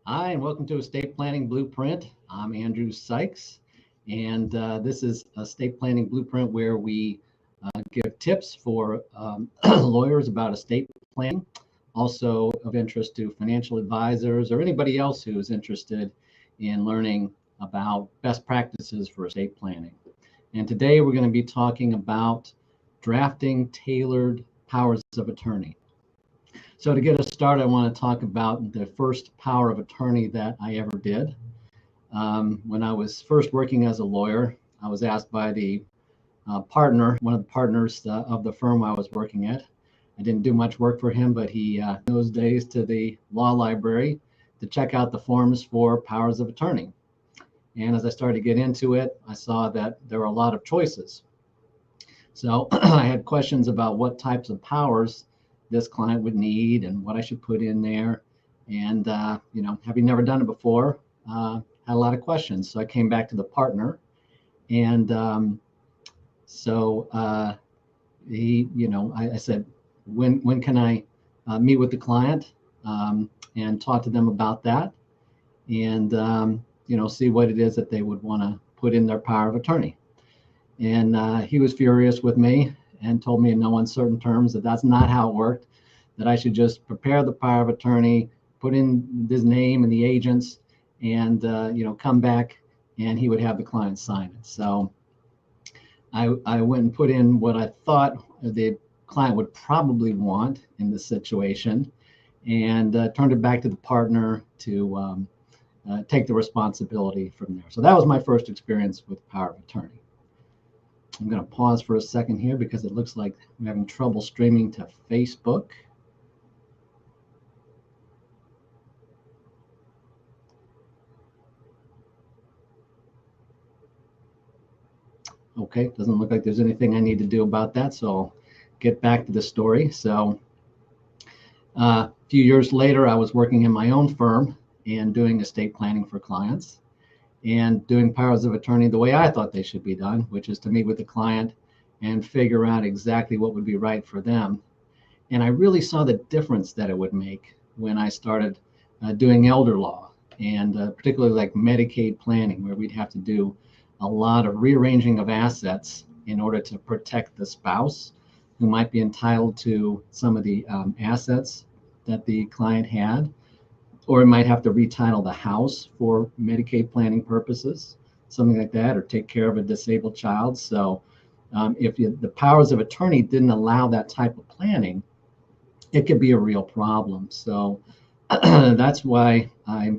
Hi, and welcome to Estate Planning Blueprint. I'm Andrew Sykes, and this is Estate Planning Blueprint where we give tips for lawyers about estate planning, also of interest to financial advisors or anybody else who is interested in learning about best practices for estate planning. And today we're going to be talking about drafting tailored powers of attorney. So to get us started, I want to talk about the first power of attorney that I ever did. When I was first working as a lawyer, I was asked by the partner, one of the partners of the firm I was working at. I didn't do much work for him, but he, those days, to the law library to check out the forms for powers of attorney. And as I started to get into it, I saw that there were a lot of choices. So I had questions about what types of powers this client would need and what I should put in there. And, having never done it before, had a lot of questions. So I came back to the partner, and I said, when can I meet with the client and talk to them about that and, see what it is that they would want to put in their power of attorney. And he was furious with me and told me in no uncertain terms that that's not how it worked, that I should just prepare the power of attorney, put in his name and the agents, and come back and he would have the client sign it. So I went and put in what I thought the client would probably want in this situation, and turned it back to the partner to take the responsibility from there. So that was my first experience with power of attorney. I'm going to pause for a second here because it looks like we're having trouble streaming to Facebook. Okay, doesn't look like there's anything I need to do about that, so I'll get back to the story. So a few years later, I was working in my own firm and doing estate planning for clients and doing powers of attorney the way I thought they should be done, which is to meet with the client and figure out exactly what would be right for them. And I really saw the difference that it would make when I started doing elder law, and particularly like Medicaid planning, where we'd have to do a lot of rearranging of assets in order to protect the spouse who might be entitled to some of the assets that the client had, or it might have to retitle the house for Medicaid planning purposes, something like that, or take care of a disabled child. So if the powers of attorney didn't allow that type of planning, it could be a real problem. So that's why I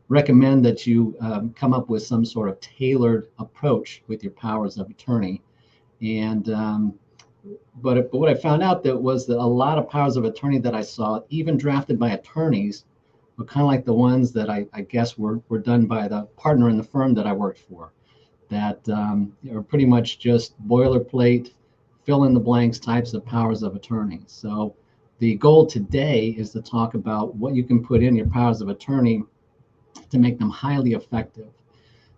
recommend that you come up with some sort of tailored approach with your powers of attorney. And but what I found out was that a lot of powers of attorney that I saw, even drafted by attorneys, were kind of like the ones that I guess were done by the partner in the firm that I worked for, that are pretty much just boilerplate, fill in the blanks types of powers of attorney. So the goal today is to talk about what you can put in your powers of attorney to make them highly effective,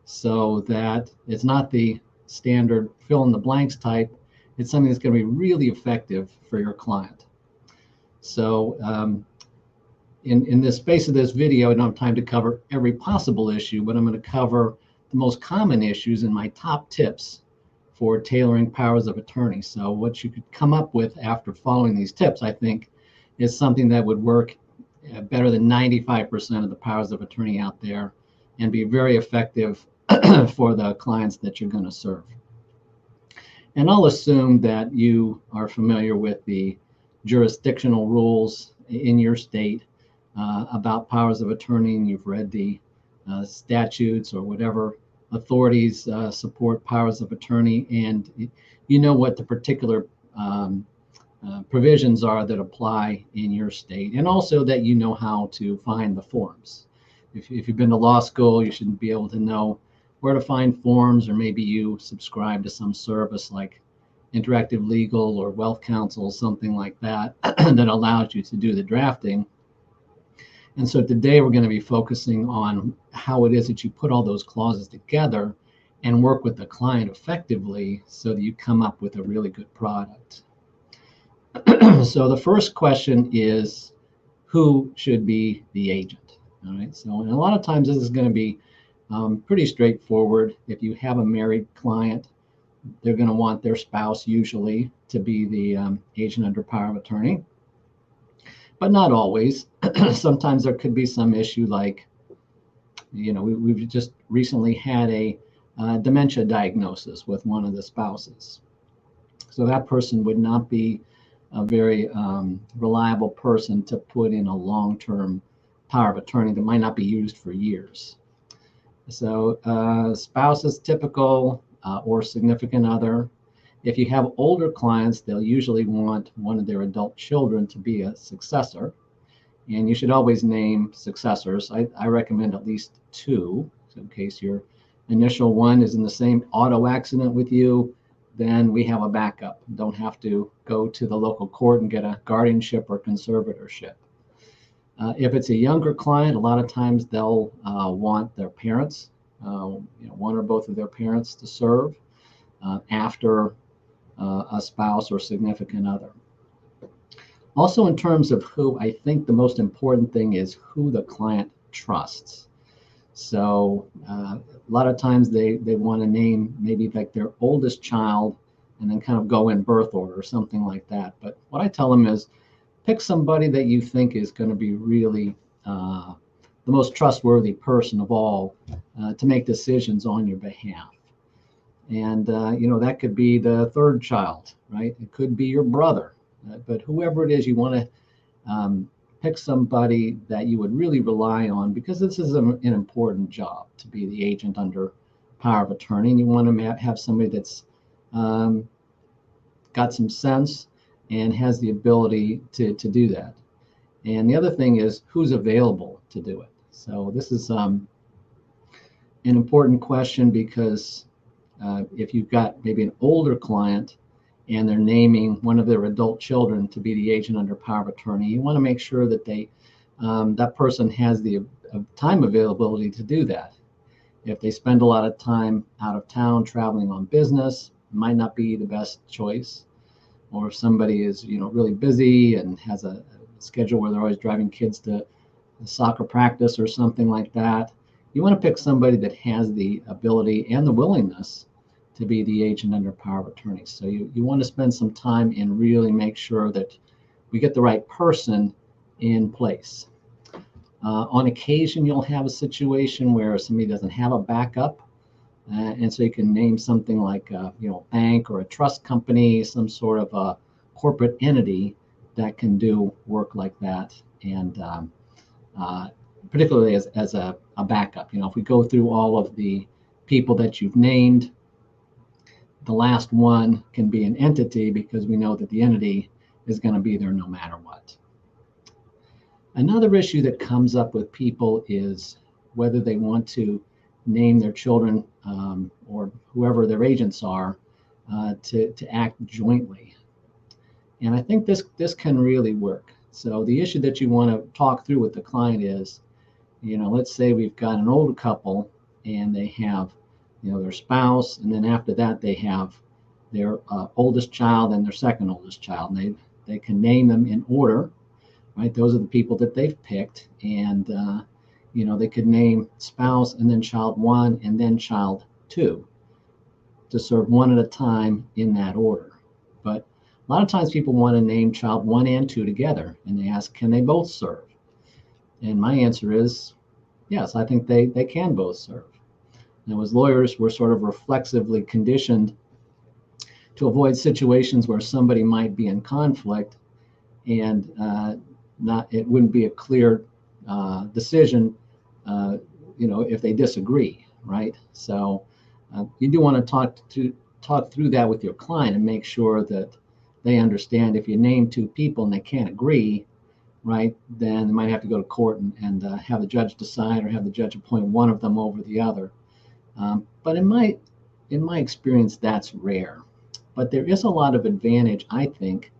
so that it's not the standard fill in the blanks type. It's something that's going to be really effective for your client. So in the space of this video, I don't have time to cover every possible issue, but I'm going to cover the most common issues and my top tips for tailoring powers of attorney. So what you could come up with after following these tips, I think, is something that would work better than 95% of the powers of attorney out there and be very effective for the clients that you're going to serve. And I'll assume that you are familiar with the jurisdictional rules in your state about powers of attorney, and you've read the statutes or whatever authorities support powers of attorney, and you know what the particular provisions are that apply in your state, and also that you know how to find the forms. If you've been to law school, you should be able to know where to find forms, or maybe you subscribe to some service like Interactive Legal or Wealth Counsel, something like that, that allows you to do the drafting. And so today we're going to be focusing on how it is that you put all those clauses together and work with the client effectively so that you come up with a really good product. So the first question is, who should be the agent? All right, so and a lot of times this is going to be pretty straightforward. If you have a married client, they're going to want their spouse usually to be the agent under power of attorney, but not always. Sometimes there could be some issue like, we've just recently had a dementia diagnosis with one of the spouses. So that person would not be a very reliable person to put in a long-term power of attorney that might not be used for years. So spouse is typical, or significant other. If you have older clients, they'll usually want one of their adult children to be a successor. And you should always name successors. I recommend at least two, so in case your initial one is in the same auto accident with you, then we have a backup. Don't have to go to the local court and get a guardianship or conservatorship. If it's a younger client, a lot of times they'll want their parents, one or both of their parents to serve after a spouse or significant other. Also, in terms of who, I think the most important thing is who the client trusts. So a lot of times they want to name maybe like their oldest child and then kind of go in birth order or something like that. But what I tell them is pick somebody that you think is going to be really the most trustworthy person of all to make decisions on your behalf. And, that could be the third child, right? It could be your brother. But whoever it is, you want to pick somebody that you would really rely on, because this is an important job to be the agent under power of attorney. And you want to have somebody that's got some sense and has the ability to do that. And the other thing is who's available to do it. So this is an important question, because if you've got maybe an older client and they're naming one of their adult children to be the agent under power of attorney, you want to make sure that that person has the time availability to do that. If they spend a lot of time out of town traveling on business, it might not be the best choice. Or if somebody is really busy and has a schedule where they're always driving kids to soccer practice or something like that, you want to pick somebody that has the ability and the willingness to be the agent under power of attorney. So you want to spend some time and really make sure that we get the right person in place. On occasion, you'll have a situation where somebody doesn't have a backup, and so you can name something like a bank or a trust company, some sort of a corporate entity that can do work like that, and particularly as a backup. If we go through all of the people that you've named, the last one can be an entity, because we know that the entity is going to be there no matter what. Another issue that comes up with people is whether they want to name their children or whoever their agents are to act jointly. And I think this can really work. So the issue that you want to talk through with the client is, let's say we've got an old couple and they have their spouse, and then after that they have their oldest child and their second oldest child. And they can name them in order, right? Those are the people that they've picked, and they could name spouse and then child one and then child two to serve one at a time in that order. But a lot of times people want to name child one and two together, and they ask, can they both serve? And my answer is yes, I think they can both serve. Now, as lawyers, we're sort of reflexively conditioned to avoid situations where somebody might be in conflict and it wouldn't be a clear decision, if they disagree, right? So you do want to talk through that with your client and make sure that they understand if you name two people and they can't agree, right, then they might have to go to court and have the judge decide, or have the judge appoint one of them over the other. But in my experience, that's rare. But there is a lot of advantage, I think,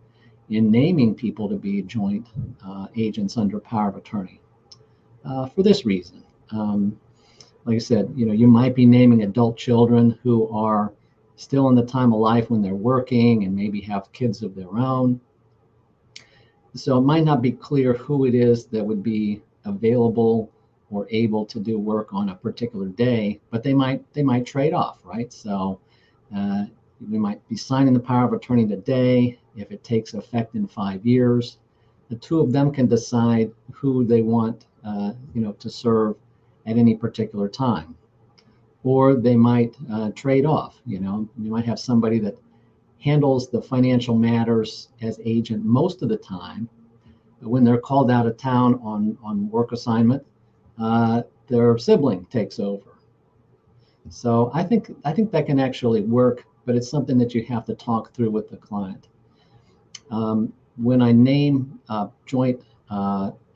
in naming people to be joint agents under power of attorney. For this reason, like I said, you might be naming adult children who are still in the time of life when they're working and maybe have kids of their own. So it might not be clear who it is that would be available or able to do work on a particular day, but they might trade off, right? So we might be signing the power of attorney today. If it takes effect in 5 years, the two of them can decide who they want, to serve at any particular time. Or they might trade off. You might have somebody that handles the financial matters as agent most of the time. But when they're called out of town on work assignment, their sibling takes over. So I think that can actually work, but it's something that you have to talk through with the client. When I name joint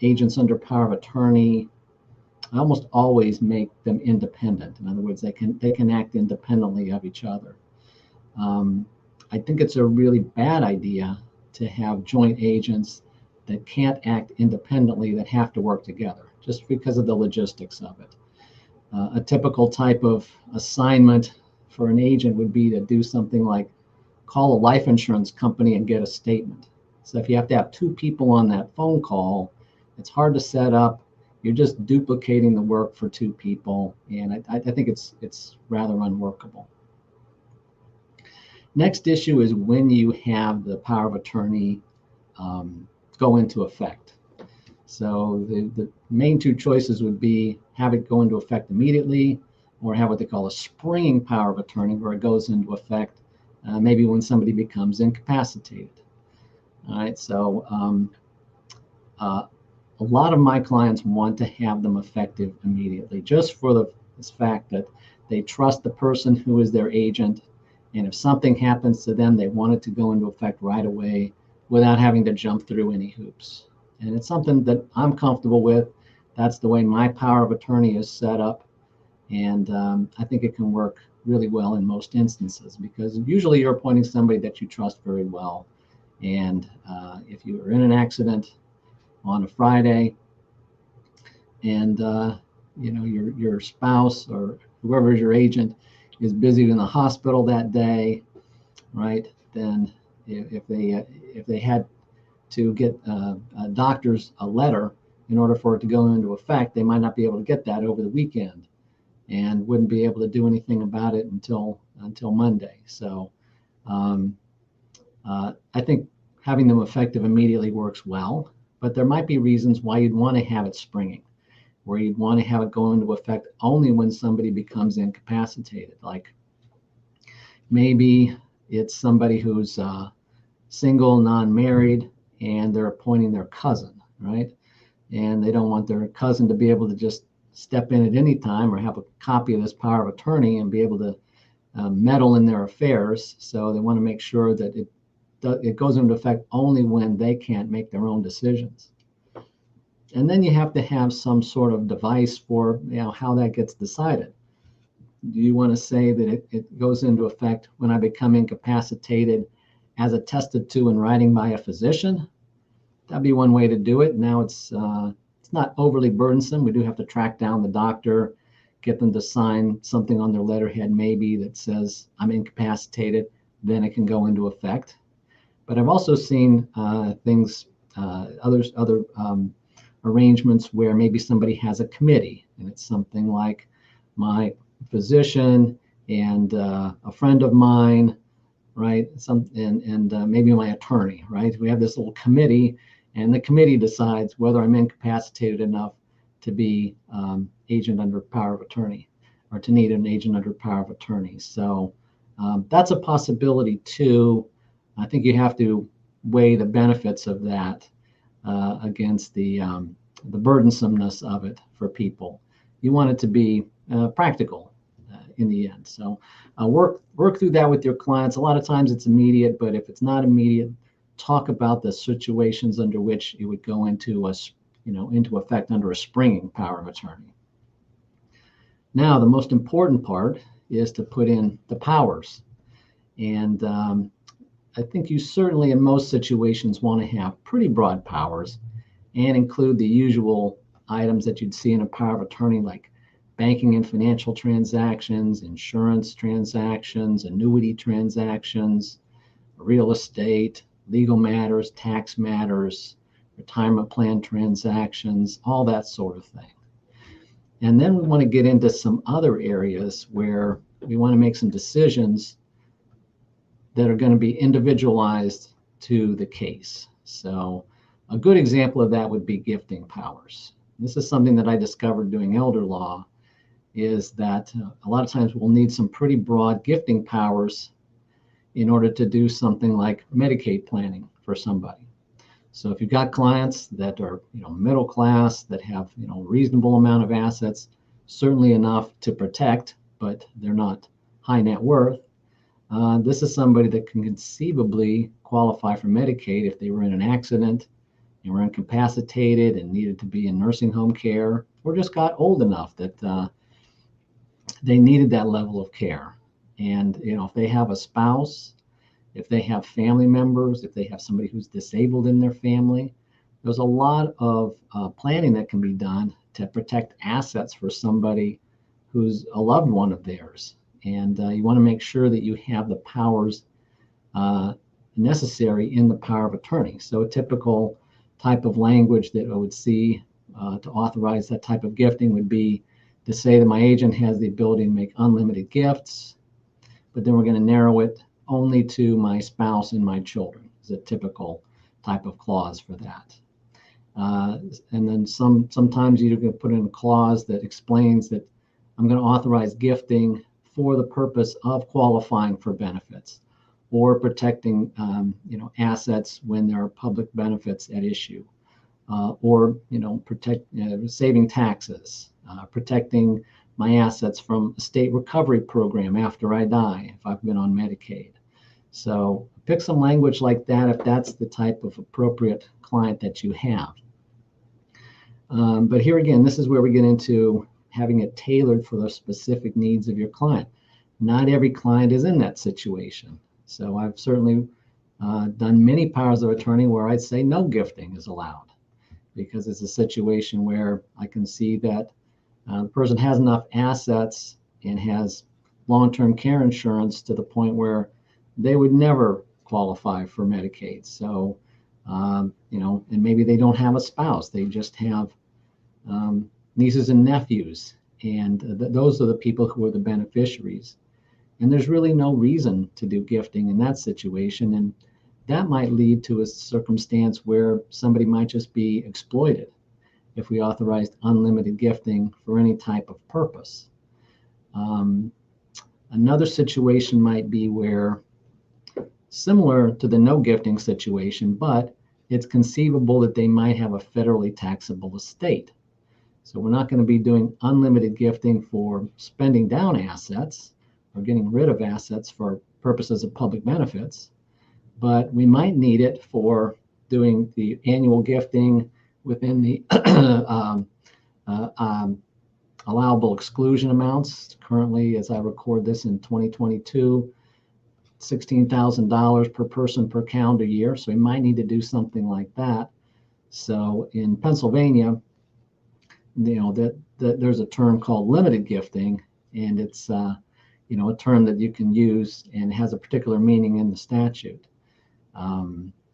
agents under power of attorney, I almost always make them independent. In other words, they can act independently of each other. I think it's a really bad idea to have joint agents that can't act independently, that have to work together, just because of the logistics of it. A typical type of assignment for an agent would be to do something like call a life insurance company and get a statement. So if you have to have two people on that phone call, it's hard to set up. You're just duplicating the work for two people, and I think it's rather unworkable. Next issue is when you have the power of attorney go into effect. So the main two choices would be have it go into effect immediately, or have what they call a springing power of attorney, where it goes into effect maybe when somebody becomes incapacitated. All right, so a lot of my clients want to have them effective immediately, just for this fact that they trust the person who is their agent, and if something happens to them, they want it to go into effect right away without having to jump through any hoops. And it's something that I'm comfortable with. That's the way my power of attorney is set up. And I think it can work really well in most instances, because usually you're appointing somebody that you trust very well. And if you are in an accident on a Friday and your spouse or whoever is your agent is busy in the hospital that day, right, then if they had to get doctors a letter in order for it to go into effect, they might not be able to get that over the weekend and wouldn't be able to do anything about it until Monday. So I think having them effective immediately works well, but there might be reasons why you'd want to have it springing, where you'd want to have it go into effect only when somebody becomes incapacitated. Like maybe it's somebody who's single, non-married, and they're appointing their cousin, right? And they don't want their cousin to be able to just step in at any time or have a copy of this power of attorney and be able to meddle in their affairs. So they want to make sure that it goes into effect only when they can't make their own decisions. And then you have to have some sort of device for how that gets decided. Do you want to say that it goes into effect when I become incapacitated as attested to in writing by a physician? That'd be one way to do it. Now it's not overly burdensome. We do have to track down the doctor, get them to sign something on their letterhead maybe that says I'm incapacitated, then it can go into effect. But I've also seen other arrangements where maybe somebody has a committee, and it's something like my physician and a friend of mine, right? And maybe my attorney, right? We have this little committee, and the committee decides whether I'm incapacitated enough to be agent under power of attorney, or to need an agent under power of attorney. So that's a possibility too. I think you have to weigh the benefits of that against the burdensomeness of it for people. You want it to be practical in the end. So work through that with your clients. A lot of times it's immediate, but if it's not immediate, talk about the situations under which it would go into effect under a springing power of attorney. Now, the most important part is to put in the powers. And I think you certainly in most situations want to have pretty broad powers and include the usual items that you'd see in a power of attorney, like banking and financial transactions, insurance transactions, annuity transactions, real estate, legal matters, tax matters, retirement plan transactions, all that sort of thing. And then we want to get into some other areas where we want to make some decisions that are going to be individualized to the case. So a good example of that would be gifting powers. This is something that I discovered doing elder law, is that a lot of times we'll need some pretty broad gifting powers in order to do something like Medicaid planning for somebody. So if you've got clients that are, middle class, that have, reasonable amount of assets, certainly enough to protect, but they're not high net worth, this is somebody that can conceivably qualify for Medicaid if they were in an accident and were incapacitated and needed to be in nursing home care, or just got old enough that they needed that level of care. And if they have a spouse, if they have family members, if they have somebody who's disabled in their family, there's a lot of planning that can be done to protect assets for somebody who's a loved one of theirs. And you want to make sure that you have the powers necessary in the power of attorney. So a typical type of language that I would see to authorize that type of gifting would be to say that my agent has the ability to make unlimited gifts, but then we're going to narrow it only to my spouse and my children, is a typical type of clause for that. And then sometimes you're going to put in a clause that explains that I'm going to authorize gifting for the purpose of qualifying for benefits or protecting assets when there are public benefits at issue, or saving taxes, protecting my assets from a state recovery program after I die if I've been on Medicaid. So pick some language like that if that's the type of appropriate client that you have. But here again, this is where we get into having it tailored for the specific needs of your client. Not every client is in that situation. So I've certainly done many powers of attorney where I'd say no gifting is allowed, because it's a situation where I can see that the person has enough assets and has long-term care insurance to the point where they would never qualify for Medicaid. So, and maybe they don't have a spouse. They just have nieces and nephews. And those are the people who are the beneficiaries. And there's really no reason to do gifting in that situation. And that might lead to a circumstance where somebody might just be exploited if we authorized unlimited gifting for any type of purpose. Another situation might be where, similar to the no gifting situation, but it's conceivable that they might have a federally taxable estate. So we're not going to be doing unlimited gifting for spending down assets or getting rid of assets for purposes of public benefits, but we might need it for doing the annual gifting within the allowable exclusion amounts. Currently, as I record this in 2022, $16,000 per person per calendar year. So we might need to do something like that. So in Pennsylvania, there's a term called limited gifting, and it's a term that you can use and has a particular meaning in the statute.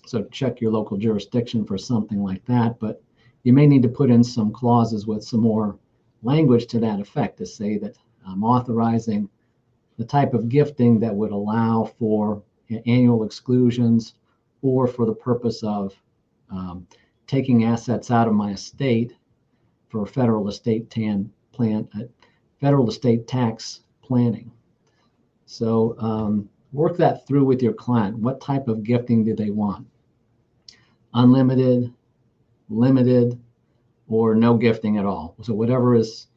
So check your local jurisdiction for something like that, but you may need to put in some clauses with some more language to that effect to say that I'm authorizing the type of gifting that would allow for annual exclusions or for the purpose of taking assets out of my estate for federal estate tax planning. So work that through with your client. What type of gifting do they want? Unlimited, limited, or no gifting at all. So whatever is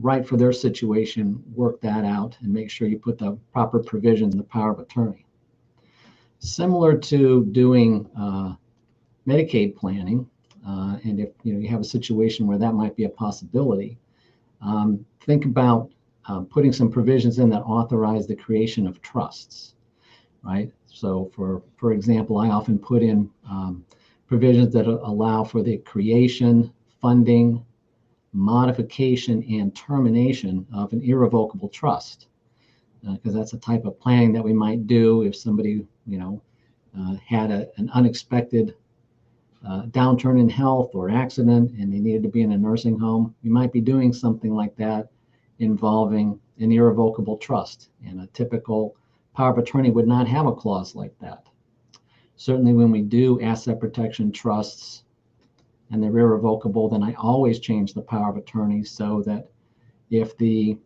right for their situation, work that out and make sure you put the proper provisions in the power of attorney. Similar to doing Medicaid planning, and if you have a situation where that might be a possibility, think about putting some provisions in that authorize the creation of trusts, right? So for example, I often put in provisions that allow for the creation, funding, modification, and termination of an irrevocable trust, because that's a type of planning that we might do if somebody had an unexpected downturn in health or accident and they needed to be in a nursing home, you might be doing something like that involving an irrevocable trust. And a typical power of attorney would not have a clause like that. Certainly when we do asset protection trusts and they're irrevocable, then I always change the power of attorney so that if the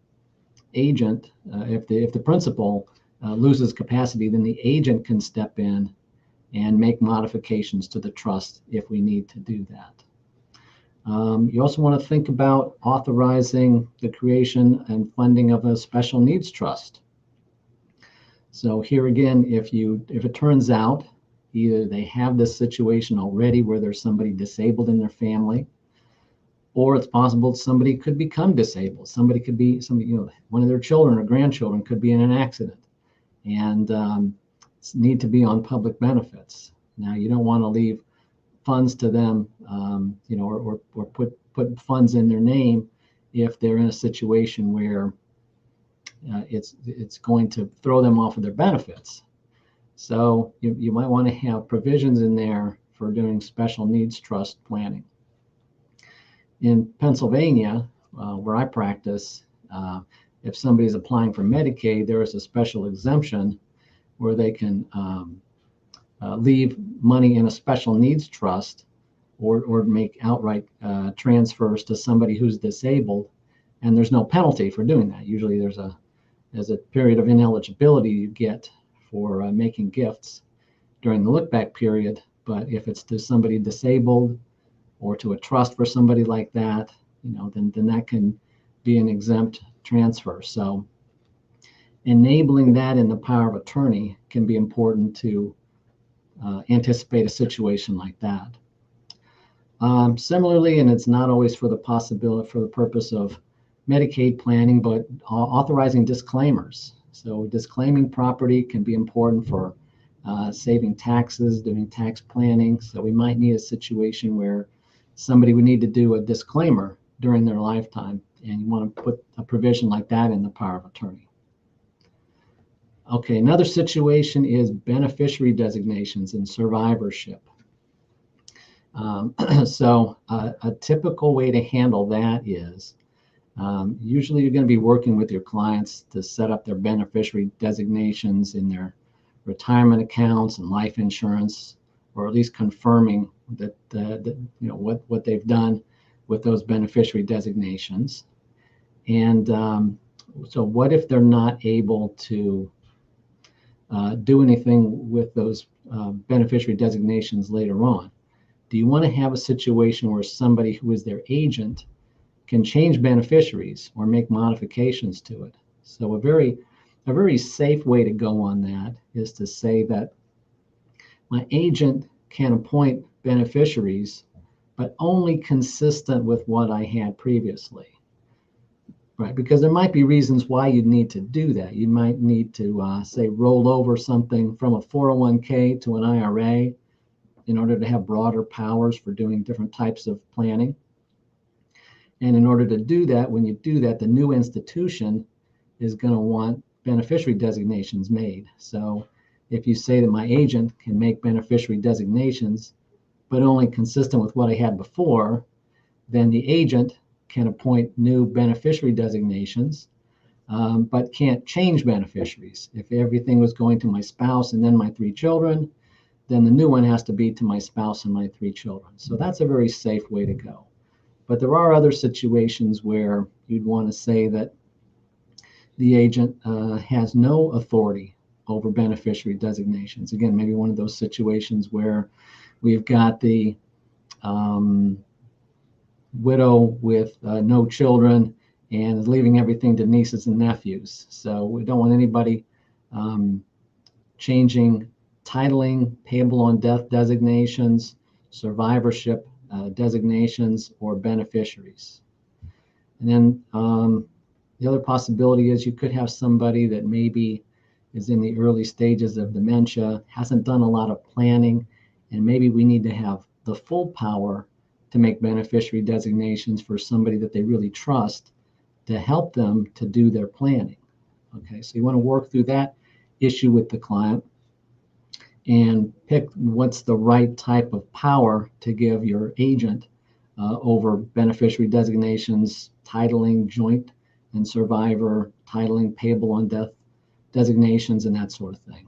agent, if the principal loses capacity, then the agent can step in and make modifications to the trust if we need to do that. You also want to think about authorizing the creation and funding of a special needs trust. So here again, if it turns out either they have this situation already where there's somebody disabled in their family, or it's possible somebody could become disabled. Somebody could be one of their children or grandchildren could be in an accident and need to be on public benefits. Now, you don't want to leave funds to them, or put funds in their name if they're in a situation where it's going to throw them off of their benefits. So you might want to have provisions in there for doing special needs trust planning. In Pennsylvania, where I practice, if somebody's applying for Medicaid, there is a special exemption where they can leave money in a special needs trust or make outright transfers to somebody who's disabled, and there's no penalty for doing that. Usually there's a period of ineligibility you get for making gifts during the look-back period, but if it's to somebody disabled or to a trust for somebody like that, then that can be an exempt transfer. So enabling that in the power of attorney can be important to anticipate a situation like that. Similarly, and it's not always for the purpose of Medicaid planning, but authorizing disclaimers. So disclaiming property can be important for saving taxes, doing tax planning. So we might need a situation where somebody would need to do a disclaimer during their lifetime, and you want to put a provision like that in the power of attorney. Okay, another situation is beneficiary designations and survivorship. So a typical way to handle that is usually you're going to be working with your clients to set up their beneficiary designations in their retirement accounts and life insurance, or at least confirming that what they've done with those beneficiary designations. And so what if they're not able to do anything with those beneficiary designations later on? Do you want to have a situation where somebody who is their agent can change beneficiaries or make modifications to it? So a very safe way to go on that is to say that my agent can appoint beneficiaries, but only consistent with what I had previously, right? Because there might be reasons why you'd need to do that. You might need to say roll over something from a 401k to an IRA in order to have broader powers for doing different types of planning. And in order to do that, when you do that, the new institution is going to want beneficiary designations made. So if you say that my agent can make beneficiary designations, but only consistent with what I had before, then the agent can appoint new beneficiary designations, but can't change beneficiaries. If everything was going to my spouse and then my 3 children, then the new one has to be to my spouse and my 3 children. So that's a very safe way to go. But there are other situations where you'd want to say that the agent has no authority over beneficiary designations. Again, maybe one of those situations where we've got the widow with no children and is leaving everything to nieces and nephews. So we don't want anybody changing titling, payable on death designations, survivorship designations, or beneficiaries. And then the other possibility is you could have somebody that maybe is in the early stages of dementia, hasn't done a lot of planning, and maybe we need to have the full power to make beneficiary designations for somebody that they really trust to help them to do their planning. Okay, so you want to work through that issue with the client. and pick what's the right type of power to give your agent over beneficiary designations, titling, joint and survivor, titling, payable on death designations, and that sort of thing.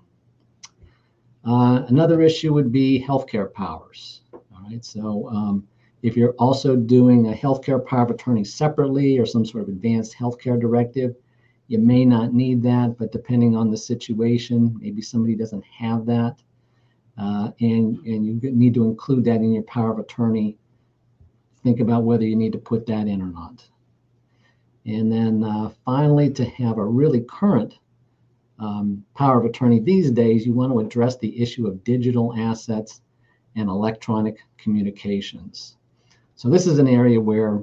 Another issue would be healthcare powers. All right, so if you're also doing a healthcare power of attorney separately or some sort of advanced healthcare directive, you may not need that, but depending on the situation, maybe somebody doesn't have that, and you need to include that in your power of attorney. Think about whether you need to put that in or not. And then finally, to have a really current power of attorney these days, you want to address the issue of digital assets and electronic communications. So this is an area where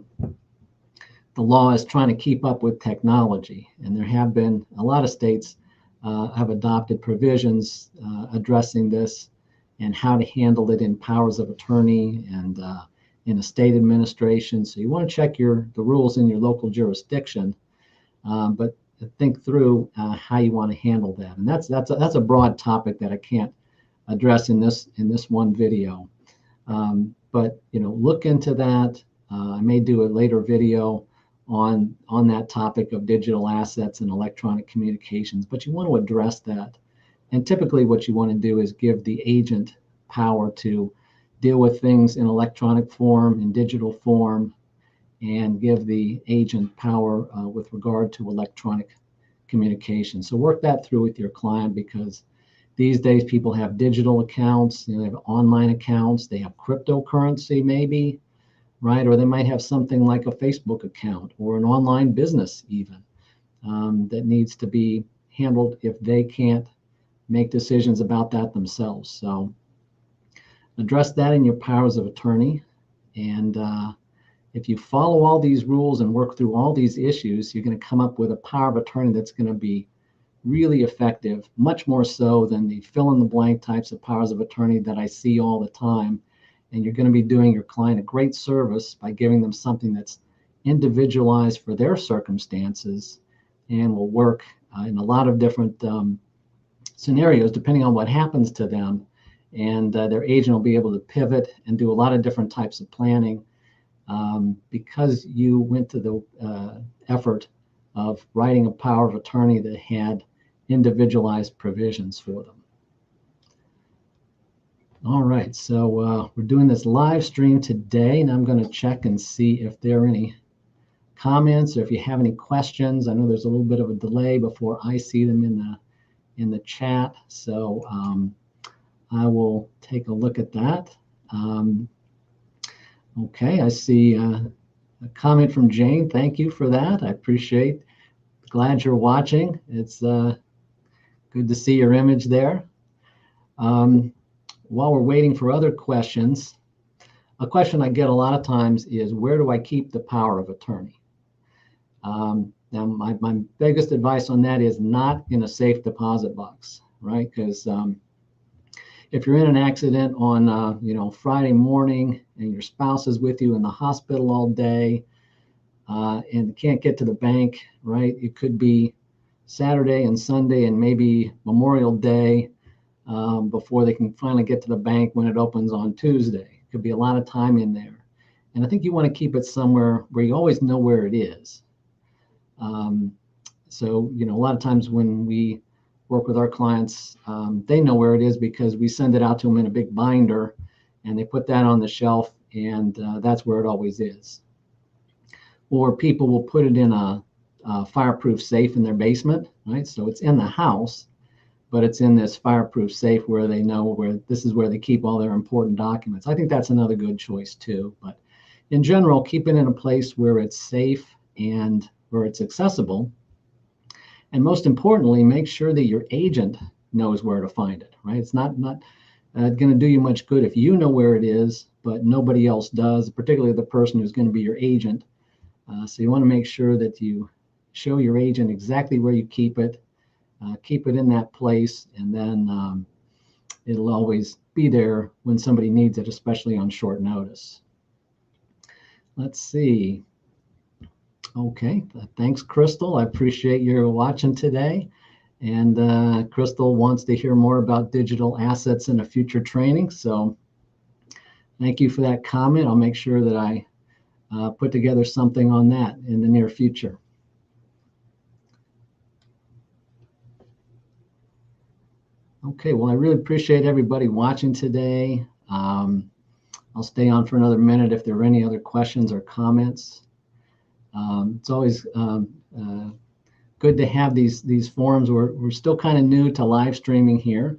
the law is trying to keep up with technology, and there have been a lot of states have adopted provisions addressing this and how to handle it in powers of attorney and in estate administration. So you want to check the rules in your local jurisdiction, but think through how you want to handle that. And that's a broad topic that I can't address in this one video. But look into that. I may do a later video on that topic of digital assets and electronic communications, but you want to address that. And typically what you want to do is give the agent power to deal with things in electronic form, in digital form, and give the agent power with regard to electronic communication. So work that through with your client, because these days people have digital accounts, they have online accounts, they have cryptocurrency maybe, right? Or they might have something like a Facebook account or an online business even that needs to be handled if they can't make decisions about that themselves. So address that in your powers of attorney. And if you follow all these rules and work through all these issues, you're going to come up with a power of attorney that's going to be really effective, much more so than the fill-in-the-blank types of powers of attorney that I see all the time. And you're going to be doing your client a great service by giving them something that's individualized for their circumstances and will work in a lot of different scenarios depending on what happens to them. And their agent will be able to pivot and do a lot of different types of planning because you went to the effort of writing a power of attorney that had individualized provisions for them. All right, so we're doing this live stream today, and I'm going to check and see if there are any comments or if you have any questions. I know there's a little bit of a delay before I see them in the chat, so I will take a look at that. Okay, I see a comment from Jane. Thank you for that. I appreciate. Glad you're watching. It's good to see your image there. While we're waiting for other questions, a question I get a lot of times is, where do I keep the power of attorney? Now, my biggest advice on that is not in a safe deposit box, right? Because if you're in an accident on Friday morning and your spouse is with you in the hospital all day and can't get to the bank, right? It could be Saturday and Sunday and maybe Memorial Day before they can finally get to the bank when it opens on Tuesday. Could be a lot of time in there. And I think you want to keep it somewhere where you always know where it is. So, a lot of times when we work with our clients, they know where it is because we send it out to them in a big binder and they put that on the shelf, and that's where it always is. Or people will put it in a fireproof safe in their basement, right? So it's in the house, but it's in this fireproof safe where they know where this is where they keep all their important documents. I think that's another good choice too. But in general, keep it in a place where it's safe and where it's accessible. And most importantly, make sure that your agent knows where to find it, right? It's not going to do you much good if you know where it is, but nobody else does, particularly the person who's going to be your agent. So you want to make sure that you show your agent exactly where you keep it in that place, and then it'll always be there when somebody needs it, especially on short notice. Let's see. Okay, thanks, Crystal. I appreciate your watching today. And Crystal wants to hear more about digital assets in a future training. So thank you for that comment. I'll make sure that I put together something on that in the near future. Okay, well, I really appreciate everybody watching today. I'll stay on for another minute if there are any other questions or comments. It's always good to have these forums. We're still kind of new to live streaming here,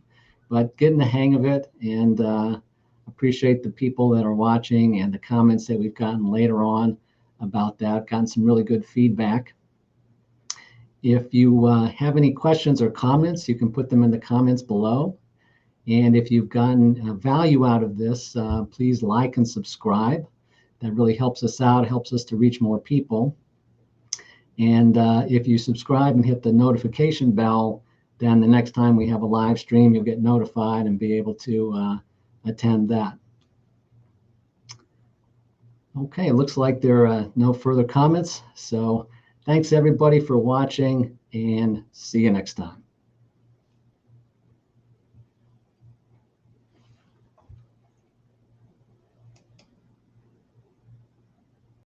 but getting the hang of it, and appreciate the people that are watching and the comments that we've gotten later on about that. Gotten some really good feedback. If you have any questions or comments, you can put them in the comments below. And if you've gotten value out of this, please like and subscribe. That really helps us out, helps us to reach more people. And if you subscribe and hit the notification bell, then the next time we have a live stream, you'll get notified and be able to attend that. Okay, it looks like there are no further comments. So thanks everybody for watching, and see you next time.